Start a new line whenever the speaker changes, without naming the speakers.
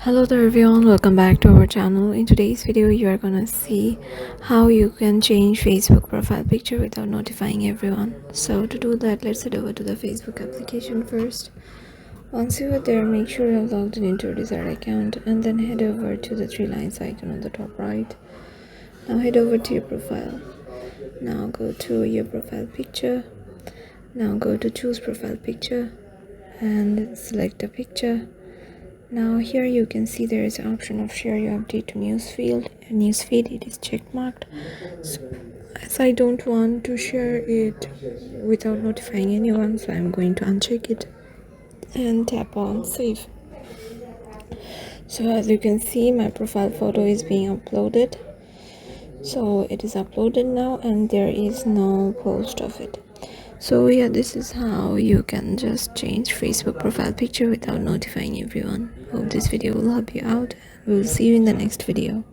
Hello there everyone, welcome back to our channel. In today's video you are gonna see how you can change Facebook profile picture without notifying everyone. So to do that, let's head over to the Facebook application first. Once you are there, make sure you have logged in into your desired account and then head over to the three lines icon on the top right. Now head over to your profile. Now go to your profile picture. Now go to choose profile picture and select a picture. Now here you can see there is an option of share your update to newsfeed. It is check marked. So as I don't want to share it without notifying anyone, so I'm going to uncheck it and tap on save. So as you can see, my profile photo is being uploaded. So it is uploaded now and there is no post of it. So yeah, this is how you can just change Facebook profile picture without notifying everyone. Hope this video will help you out. We will see you in the next video.